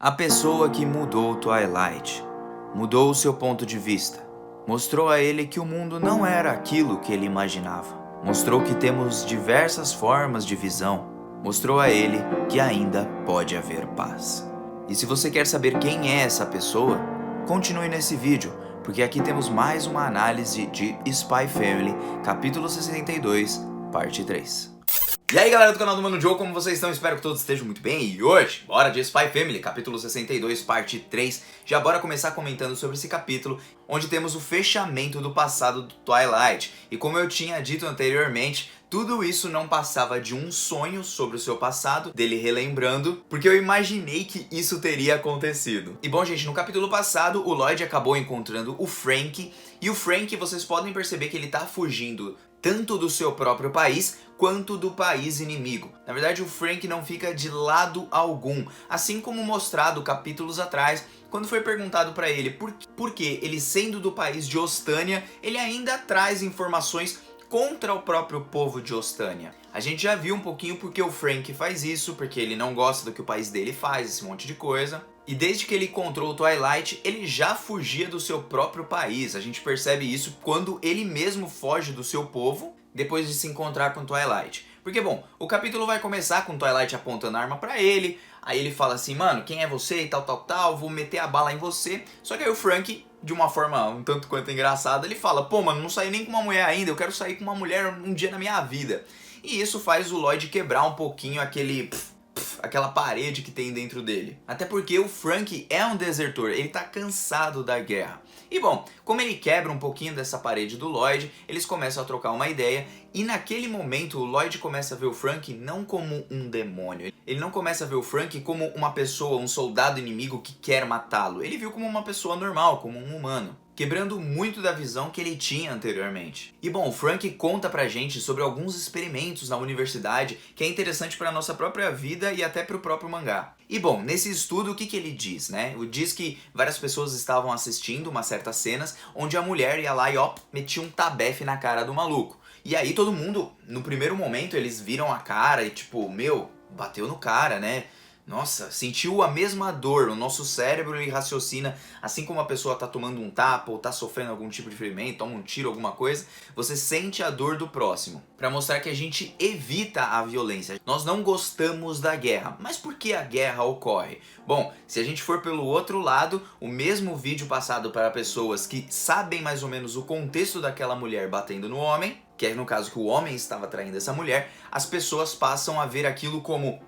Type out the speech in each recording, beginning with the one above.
A pessoa que mudou Twilight, mudou o seu ponto de vista, mostrou a ele que o mundo não era aquilo que ele imaginava, mostrou que temos diversas formas de visão, mostrou a ele que ainda pode haver paz. E se você quer saber quem é essa pessoa, continue nesse vídeo, porque aqui temos mais uma análise de Spy Family, capítulo 62, parte 3. E aí galera do canal do Mano Joe, como vocês estão? Espero que todos estejam muito bem. E hoje, bora de Spy Family, capítulo 62, parte 3. Já bora começar comentando sobre esse capítulo, onde temos o fechamento do passado do Twilight. E como eu tinha dito anteriormente, tudo isso não passava de um sonho sobre o seu passado, dele relembrando, porque eu imaginei que isso teria acontecido. E bom gente, no capítulo passado, o Lloyd acabou encontrando o Frank, e o Frank, vocês podem perceber que ele tá fugindo tanto do seu próprio país, quanto do país inimigo. Na verdade, o Frank não fica de lado algum, assim como mostrado capítulos atrás, quando foi perguntado para ele por que ele, sendo do país de Ostânia, ele ainda traz informações contra o próprio povo de Ostânia. A gente já viu um pouquinho porque o Frank faz isso, porque ele não gosta do que o país dele faz, esse monte de coisa. E desde que ele encontrou o Twilight, ele já fugia do seu próprio país. A gente percebe isso quando ele mesmo foge do seu povo, depois de se encontrar com Twilight. Porque, bom, o capítulo vai começar com Twilight apontando a arma pra ele, aí ele fala assim, mano, quem é você e tal, vou meter a bala em você. Só que aí o Frank, de uma forma um tanto quanto engraçada, ele fala, pô, mano, não saí nem com uma mulher ainda, eu quero sair com uma mulher um dia na minha vida. E isso faz o Lloyd quebrar um pouquinho aquela parede que tem dentro dele. Até porque o Frank é um desertor, ele tá cansado da guerra. E bom, como ele quebra um pouquinho dessa parede do Lloyd, eles começam a trocar uma ideia e naquele momento o Lloyd começa a ver o Frank não como um demônio. Ele não começa a ver o Frank como uma pessoa, um soldado inimigo que quer matá-lo. Ele viu como uma pessoa normal, como um humano, quebrando muito da visão que ele tinha anteriormente. E bom, o Frank conta pra gente sobre alguns experimentos na universidade que é interessante pra nossa própria vida e até pro próprio mangá. E bom, nesse estudo o que ele diz, né? Ele diz que várias pessoas estavam assistindo umas certas cenas onde a mulher ia lá e ó, metia um tabefe na cara do maluco. E aí todo mundo, no primeiro momento, eles viram a cara e tipo, meu, bateu no cara, né? Nossa, sentiu a mesma dor, o nosso cérebro ele raciocina, assim como a pessoa tá tomando um tapa ou tá sofrendo algum tipo de ferimento, toma um tiro, alguma coisa, você sente a dor do próximo, para mostrar que a gente evita a violência. Nós não gostamos da guerra, mas por que a guerra ocorre? Bom, se a gente for pelo outro lado, o mesmo vídeo passado para pessoas que sabem mais ou menos o contexto daquela mulher batendo no homem, que é no caso que o homem estava traindo essa mulher, as pessoas passam a ver aquilo como,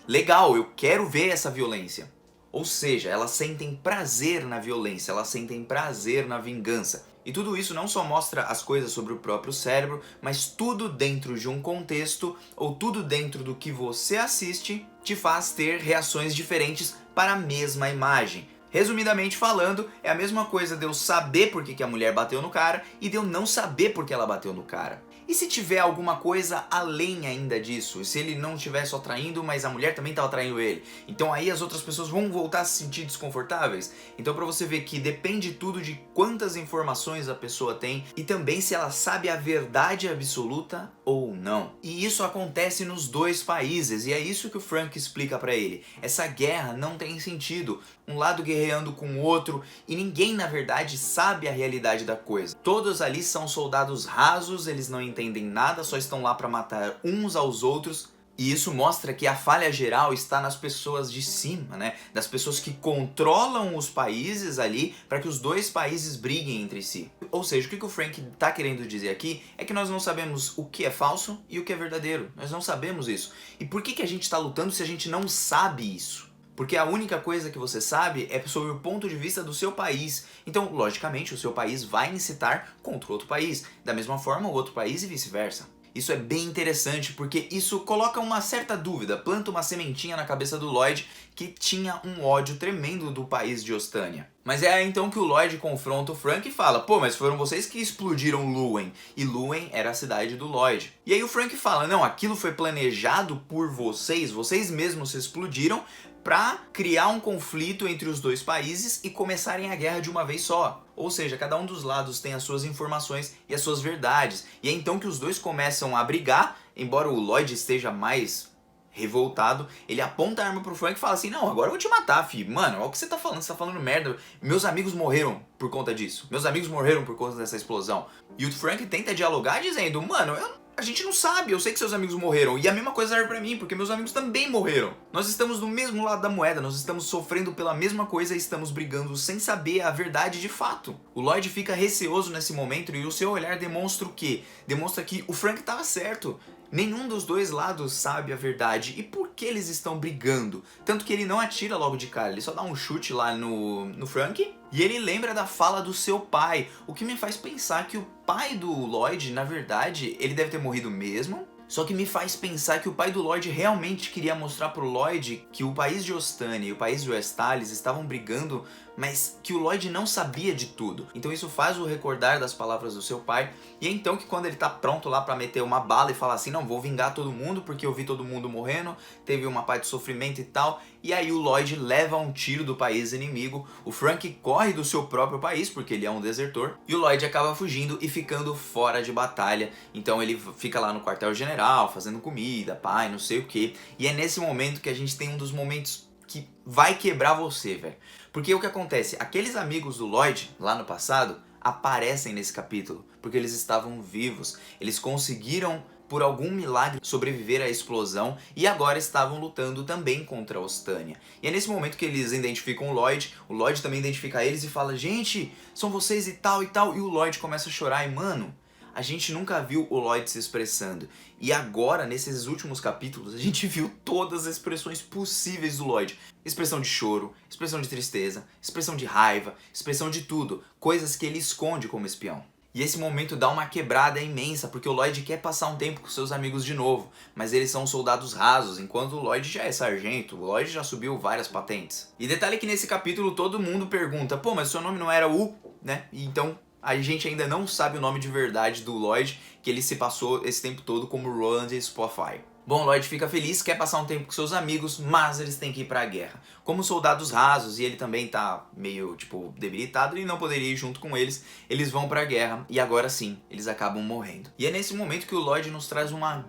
legal, eu quero ver essa violência. Ou seja, elas sentem prazer na violência, elas sentem prazer na vingança. E tudo isso não só mostra as coisas sobre o próprio cérebro, mas tudo dentro de um contexto, ou tudo dentro do que você assiste, te faz ter reações diferentes para a mesma imagem. Resumidamente falando, é a mesma coisa de eu saber por que a mulher bateu no cara e de eu não saber por que ela bateu no cara. E se tiver alguma coisa além ainda disso? Se ele não estiver só traindo, mas a mulher também estava traindo ele? Então aí as outras pessoas vão voltar a se sentir desconfortáveis? Então pra você ver que depende tudo de quantas informações a pessoa tem e também se ela sabe a verdade absoluta ou não. E isso acontece nos dois países e é isso que o Frank explica pra ele. Essa guerra não tem sentido. Um lado guerreando com o outro e ninguém na verdade sabe a realidade da coisa. Todos ali são soldados rasos, eles não entendem nada, só estão lá para matar uns aos outros. E isso mostra que a falha geral está nas pessoas de cima, né? Das pessoas que controlam os países ali para que os dois países briguem entre si. Ou seja, o que o Frank está querendo dizer aqui é que nós não sabemos o que é falso e o que é verdadeiro. Nós não sabemos isso. E por que a gente está lutando se a gente não sabe isso? Porque a única coisa que você sabe é sobre o ponto de vista do seu país. Então, logicamente, o seu país vai incitar contra o outro país. Da mesma forma, o outro país e vice-versa. Isso é bem interessante porque isso coloca uma certa dúvida, planta uma sementinha na cabeça do Lloyd que tinha um ódio tremendo do país de Ostânia. Mas é aí então que o Lloyd confronta o Frank e fala, pô, mas foram vocês que explodiram Luwen, e Luwen era a cidade do Lloyd. E aí o Frank fala, não, aquilo foi planejado por vocês mesmos se explodiram para criar um conflito entre os dois países e começarem a guerra de uma vez só. Ou seja, cada um dos lados tem as suas informações e as suas verdades. E é então que os dois começam a brigar, embora o Lloyd esteja mais Revoltado, ele aponta a arma pro Frank e fala assim: não, agora eu vou te matar, filho. Mano, olha o que você tá falando merda. Meus amigos morreram por conta disso. Meus amigos morreram por conta dessa explosão. E o Frank tenta dialogar dizendo: mano, a gente não sabe, eu sei que seus amigos morreram. E a mesma coisa serve pra mim, porque meus amigos também morreram. Nós estamos do mesmo lado da moeda, nós estamos sofrendo pela mesma coisa e estamos brigando sem saber a verdade de fato. O Lloyd fica receoso nesse momento e o seu olhar demonstra o quê? Demonstra que o Frank estava certo. Nenhum dos dois lados sabe a verdade. E por que eles estão brigando? Tanto que ele não atira logo de cara, ele só dá um chute lá no Frank. E ele lembra da fala do seu pai, o que me faz pensar que o pai do Lloyd, na verdade, ele deve ter morrido mesmo. Só que me faz pensar que o pai do Lloyd realmente queria mostrar pro Lloyd que o país de Ostânia e o país de Westalis estavam brigando, mas que o Lloyd não sabia de tudo. Então isso faz o recordar das palavras do seu pai. E é então que quando ele tá pronto lá pra meter uma bala e falar assim: não, vou vingar todo mundo porque eu vi todo mundo morrendo, teve uma parte de sofrimento e tal. E aí o Lloyd leva um tiro do país inimigo, o Frank corre do seu próprio país porque ele é um desertor. E o Lloyd acaba fugindo e ficando fora de batalha. Então ele fica lá no quartel-general fazendo comida, pai, não sei o que. E é nesse momento que a gente tem um dos momentos que vai quebrar você, velho. Porque o que acontece? Aqueles amigos do Lloyd, lá no passado, aparecem nesse capítulo, porque eles estavam vivos. Eles conseguiram, por algum milagre, sobreviver à explosão e agora estavam lutando também contra a Ostânia. E é nesse momento que eles identificam o Lloyd também identifica eles e fala: gente, são vocês e tal, e o Lloyd começa a chorar e, mano, a gente nunca viu o Lloyd se expressando. E agora, nesses últimos capítulos, a gente viu todas as expressões possíveis do Lloyd. Expressão de choro, expressão de tristeza, expressão de raiva, expressão de tudo. Coisas que ele esconde como espião. E esse momento dá uma quebrada imensa, porque o Lloyd quer passar um tempo com seus amigos de novo, mas eles são soldados rasos, enquanto o Lloyd já é sargento, o Lloyd já subiu várias patentes. E detalhe que nesse capítulo todo mundo pergunta: pô, mas seu nome não era U, né? E então a gente ainda não sabe o nome de verdade do Lloyd, que ele se passou esse tempo todo como Roland Spotify. Bom, Lloyd fica feliz, quer passar um tempo com seus amigos, mas eles têm que ir pra guerra. Como soldados rasos, e ele também tá meio, debilitado, ele não poderia ir junto com eles, eles vão pra guerra, e agora sim, eles acabam morrendo. E é nesse momento que o Lloyd nos traz uma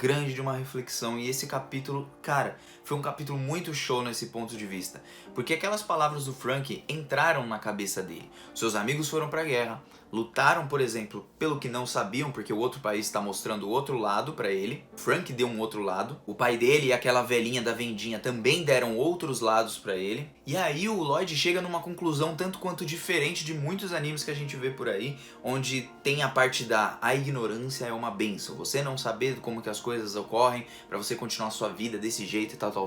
reflexão, e esse capítulo, cara, foi um capítulo muito show nesse ponto de vista. Porque aquelas palavras do Frank entraram na cabeça dele. Seus amigos foram pra guerra, lutaram, por exemplo, pelo que não sabiam, porque o outro país está mostrando o outro lado pra ele. Frank deu um outro lado. O pai dele e aquela velhinha da vendinha também deram outros lados pra ele. E aí o Lloyd chega numa conclusão tanto quanto diferente de muitos animes que a gente vê por aí, onde tem a parte da a ignorância é uma bênção. Você não saber como que as coisas ocorrem pra você continuar a sua vida desse jeito e tal,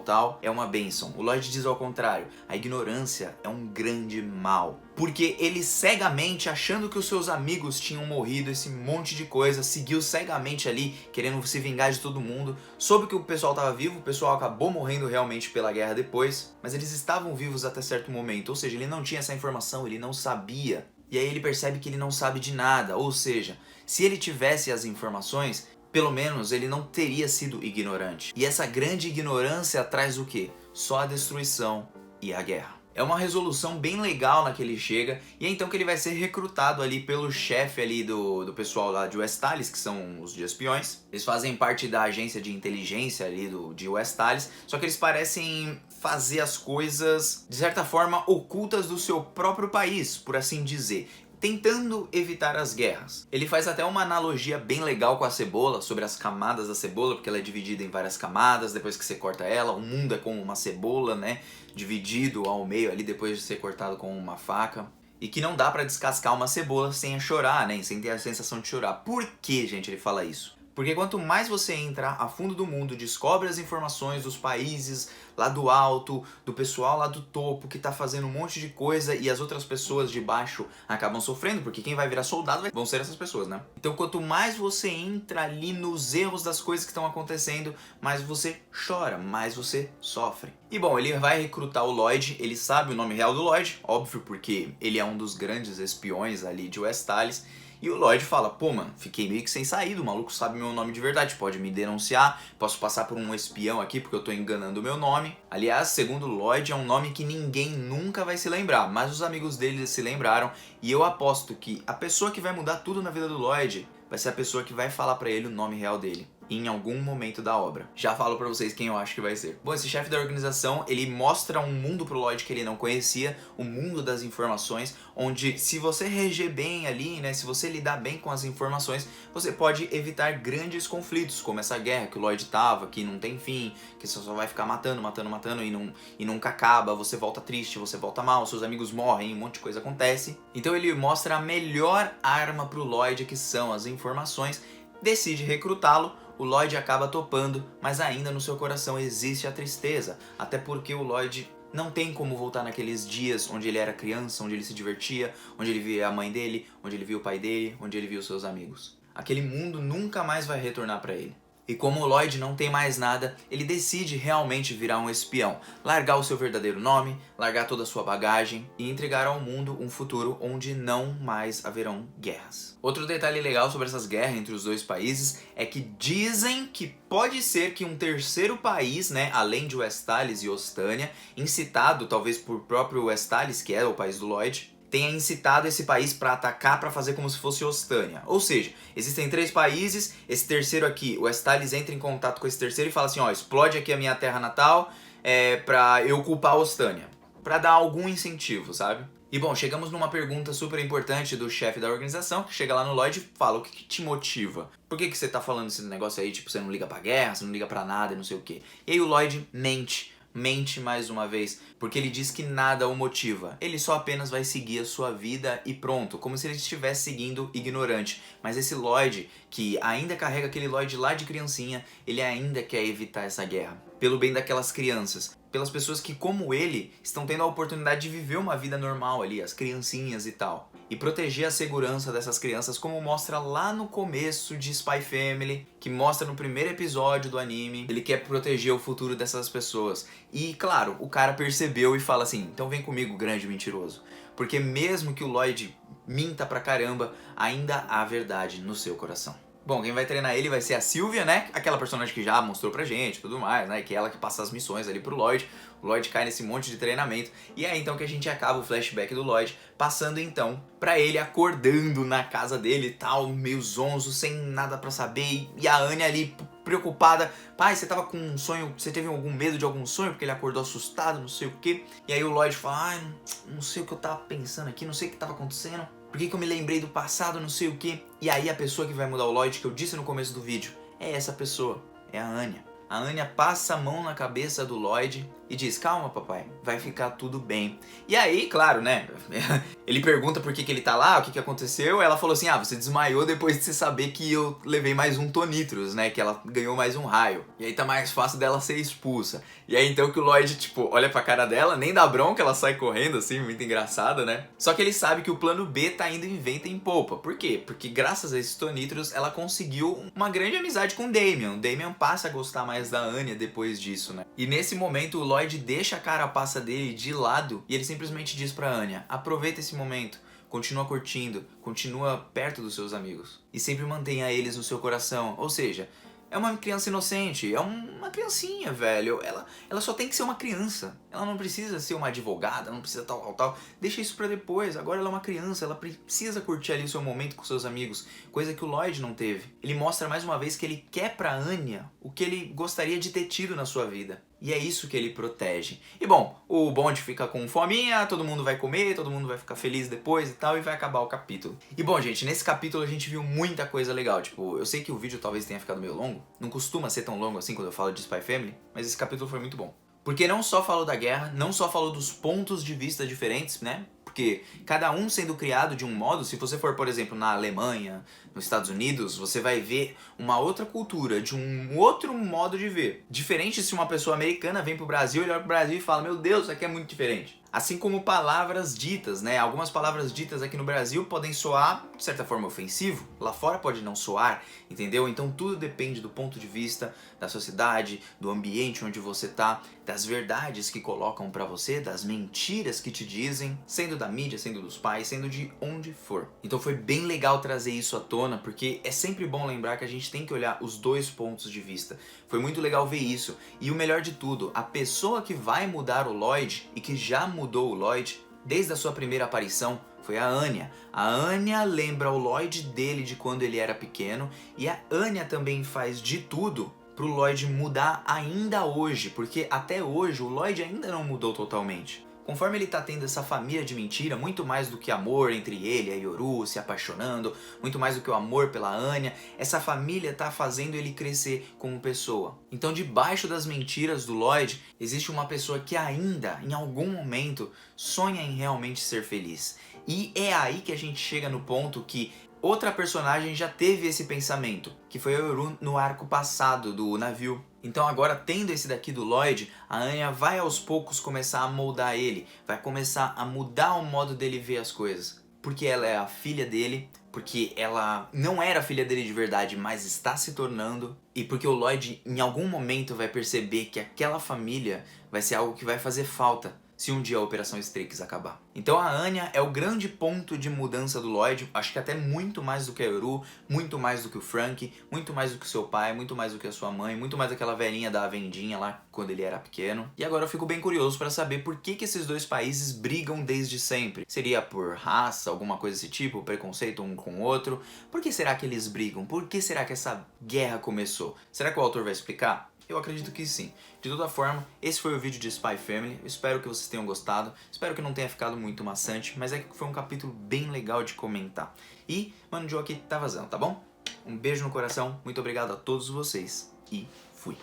é uma bênção. O Lloyd diz ao contrário: a ignorância é um grande mal. Porque ele cegamente, achando que os seus amigos tinham morrido, esse monte de coisa, seguiu cegamente ali, querendo se vingar de todo mundo, soube que o pessoal estava vivo, o pessoal acabou morrendo realmente pela guerra depois, mas eles estavam vivos até certo momento, ou seja, ele não tinha essa informação, ele não sabia. E aí ele percebe que ele não sabe de nada, ou seja, se ele tivesse as informações, pelo menos ele não teria sido ignorante. E essa grande ignorância traz o quê? Só a destruição e a guerra. É uma resolução bem legal na que ele chega, e é então que ele vai ser recrutado ali pelo chefe ali do pessoal lá de Westalis, que são os de espiões. Eles fazem parte da agência de inteligência ali de Westalis, só que eles parecem fazer as coisas, de certa forma, ocultas do seu próprio país, por assim dizer, tentando evitar as guerras. Ele faz até uma analogia bem legal com a cebola, sobre as camadas da cebola, porque ela é dividida em várias camadas, depois que você corta ela, o mundo é como uma cebola, né, dividido ao meio ali depois de ser cortado com uma faca. E que não dá pra descascar uma cebola sem chorar, né, sem ter a sensação de chorar. Por que, gente, ele fala isso? Porque quanto mais você entra a fundo do mundo, descobre as informações dos países lá do alto, do pessoal lá do topo que tá fazendo um monte de coisa e as outras pessoas de baixo acabam sofrendo, porque quem vai virar soldado vão ser essas pessoas, né? Então quanto mais você entra ali nos erros das coisas que estão acontecendo, mais você chora, mais você sofre. E bom, ele vai recrutar o Lloyd, ele sabe o nome real do Lloyd, óbvio, porque ele é um dos grandes espiões ali de Westalis. E o Lloyd fala: pô, mano, fiquei meio que sem saída, o maluco sabe meu nome de verdade, pode me denunciar, posso passar por um espião aqui porque eu tô enganando o meu nome. Aliás, segundo o Lloyd, é um nome que ninguém nunca vai se lembrar, mas os amigos dele se lembraram, e eu aposto que a pessoa que vai mudar tudo na vida do Lloyd vai ser a pessoa que vai falar pra ele o nome real dele. em algum momento da obra. Já falo pra vocês quem eu acho que vai ser. Bom, esse chefe da organização, ele mostra um mundo pro Lloyd que ele não conhecia, o mundo das informações, onde se você reger bem ali, né, se você lidar bem com as informações, você pode evitar grandes conflitos, como essa guerra que o Lloyd tava, que não tem fim, que você só vai ficar matando e nunca acaba, você volta triste, você volta mal, seus amigos morrem, um monte de coisa acontece. Então ele mostra a melhor arma pro Lloyd, que são as informações, decide recrutá-lo. O Lloyd acaba topando, mas ainda no seu coração existe a tristeza, até porque o Lloyd não tem como voltar naqueles dias onde ele era criança, onde ele se divertia, onde ele via a mãe dele, onde ele via o pai dele, onde ele via os seus amigos. Aquele mundo nunca mais vai retornar para ele. E como o Lloyd não tem mais nada, ele decide realmente virar um espião, largar o seu verdadeiro nome, largar toda a sua bagagem e entregar ao mundo um futuro onde não mais haverão guerras. Outro detalhe legal sobre essas guerras entre os dois países é que dizem que pode ser que um terceiro país, né, além de Westalis e Ostânia, incitado talvez por próprio Westalis, que é o país do Lloyd, tenha incitado esse país para atacar, para fazer como se fosse Ostânia. Ou seja, existem 3 países, esse terceiro aqui, o Westalis entra em contato com esse terceiro e fala assim, ó, explode aqui a minha terra natal pra eu culpar a Ostânia. Pra dar algum incentivo, sabe? E bom, chegamos numa pergunta super importante do chefe da organização, que chega lá no Lloyd e fala, o que te motiva? Por que você tá falando esse negócio aí, tipo, você não liga pra guerra, você não liga pra nada e não sei o quê? E aí o Lloyd mente mais uma vez, porque ele diz que nada o motiva. Ele só apenas vai seguir a sua vida e pronto, como se ele estivesse seguindo ignorante. Mas esse Lloyd, que ainda carrega aquele Lloyd lá de criancinha, ele ainda quer evitar essa guerra. Pelo bem daquelas crianças, pelas pessoas que, como ele, estão tendo a oportunidade de viver uma vida normal ali, as criancinhas e tal. E proteger a segurança dessas crianças, como mostra lá no começo de Spy Family, que mostra no primeiro episódio do anime. Ele quer proteger o futuro dessas pessoas. E, claro, o cara percebeu e fala assim, então vem comigo, grande mentiroso. Porque mesmo que o Lloyd minta pra caramba, ainda há verdade no seu coração. Bom, quem vai treinar ele vai ser a Sylvia, né? Aquela personagem que já mostrou pra gente e tudo mais, né? Que é ela que passa as missões ali pro Lloyd. O Lloyd cai nesse monte de treinamento. E é então que a gente acaba o flashback do Lloyd, passando então pra ele acordando na casa dele e tal, meio zonzo, sem nada pra saber. E a Anya ali preocupada. Pai, você tava com um sonho, você teve algum medo de algum sonho? Porque ele acordou assustado, não sei o quê. E aí o Lloyd fala, ai, não sei o que eu tava pensando aqui, não sei o que tava acontecendo. Por que eu me lembrei do passado, não sei o que. E aí a pessoa que vai mudar o Lloyd, que eu disse no começo do vídeo, é essa pessoa, é a Anya. A Anya passa a mão na cabeça do Lloyd e diz, calma papai, vai ficar tudo bem. E aí, claro, né, ele pergunta por que ele tá lá, o que aconteceu, ela falou assim, você desmaiou depois de você saber que eu levei mais um Tonitros, né, que ela ganhou mais um raio. E aí tá mais fácil dela ser expulsa. E aí então que o Lloyd, tipo, olha pra cara dela, nem dá bronca, ela sai correndo assim, muito engraçada, né. Só que ele sabe que o plano B tá indo em vento em polpa. Por quê? Porque graças a esses Tonitros, ela conseguiu uma grande amizade com o Damian. O Damian passa a gostar mais da Anya depois disso, né. E nesse momento o Lloyd deixa a carapaça dele de lado e ele simplesmente diz pra Anya, aproveita esse momento, continua curtindo, continua perto dos seus amigos e sempre mantenha eles no seu coração, ou seja, é uma criança inocente, é uma criancinha, velho, ela só tem que ser uma criança, ela não precisa ser uma advogada, não precisa tal, deixa isso pra depois, agora ela é uma criança, ela precisa curtir ali o seu momento com seus amigos, coisa que o Lloyd não teve. Ele mostra mais uma vez que ele quer pra Anya o que ele gostaria de ter tido na sua vida. E é isso que ele protege. E bom, o Bond fica com fominha, todo mundo vai comer, todo mundo vai ficar feliz depois e tal, e vai acabar o capítulo. E bom, gente, nesse capítulo a gente viu muita coisa legal. Tipo, eu sei que o vídeo talvez tenha ficado meio longo, não costuma ser tão longo assim quando eu falo de Spy Family, mas esse capítulo foi muito bom. Porque não só falou da guerra, não só falou dos pontos de vista diferentes, né? Porque cada um sendo criado de um modo, se você for, por exemplo, na Alemanha, nos Estados Unidos, você vai ver uma outra cultura, de um outro modo de ver. Diferente se uma pessoa americana vem pro Brasil, ele olha pro Brasil e fala, meu Deus, isso aqui é muito diferente. Assim como palavras ditas, né? Algumas palavras ditas aqui no Brasil podem soar, de certa forma, ofensivo. Lá fora pode não soar, entendeu? Então tudo depende do ponto de vista, da sociedade, do ambiente onde você tá, das verdades que colocam pra você, das mentiras que te dizem, sendo da mídia, sendo dos pais, sendo de onde for. Então foi bem legal trazer isso à tona, porque é sempre bom lembrar que a gente tem que olhar os dois pontos de vista. Foi muito legal ver isso. E o melhor de tudo, a pessoa que vai mudar o Lloyd e que já mudou o Lloyd Desde a sua primeira aparição, foi a Anya. A Anya lembra o Lloyd dele de quando ele era pequeno, e a Anya também faz de tudo pro Lloyd mudar ainda hoje, porque até hoje o Lloyd ainda não mudou totalmente. Conforme ele tá tendo essa família de mentira, muito mais do que amor entre ele e a Yoru, se apaixonando, muito mais do que o amor pela Anya, essa família tá fazendo ele crescer como pessoa. Então, debaixo das mentiras do Lloyd, existe uma pessoa que ainda, em algum momento, sonha em realmente ser feliz. E é aí que a gente chega no ponto que outra personagem já teve esse pensamento, que foi a Yoru no arco passado do navio. Então agora, tendo esse daqui do Lloyd, a Anya vai aos poucos começar a moldar ele, vai começar a mudar o modo dele ver as coisas. Porque ela é a filha dele, porque ela não era filha dele de verdade, mas está se tornando. E porque o Lloyd em algum momento vai perceber que aquela família vai ser algo que vai fazer falta se um dia a Operação Strix acabar. Então a Anya é o grande ponto de mudança do Lloyd, acho que até muito mais do que a Yoru, muito mais do que o Frank, muito mais do que o seu pai, muito mais do que a sua mãe, muito mais daquela velhinha da vendinha lá quando ele era pequeno. E agora eu fico bem curioso para saber por que esses dois países brigam desde sempre. Seria por raça, alguma coisa desse tipo, preconceito um com o outro? Por que será que eles brigam? Por que será que essa guerra começou? Será que o autor vai explicar? Eu acredito que sim. De toda forma, esse foi o vídeo de Spy Family. Eu espero que vocês tenham gostado. Espero que não tenha ficado muito maçante, mas é que foi um capítulo bem legal de comentar. E Mano Joe aqui tá vazando, tá bom? Um beijo no coração, muito obrigado a todos vocês e fui!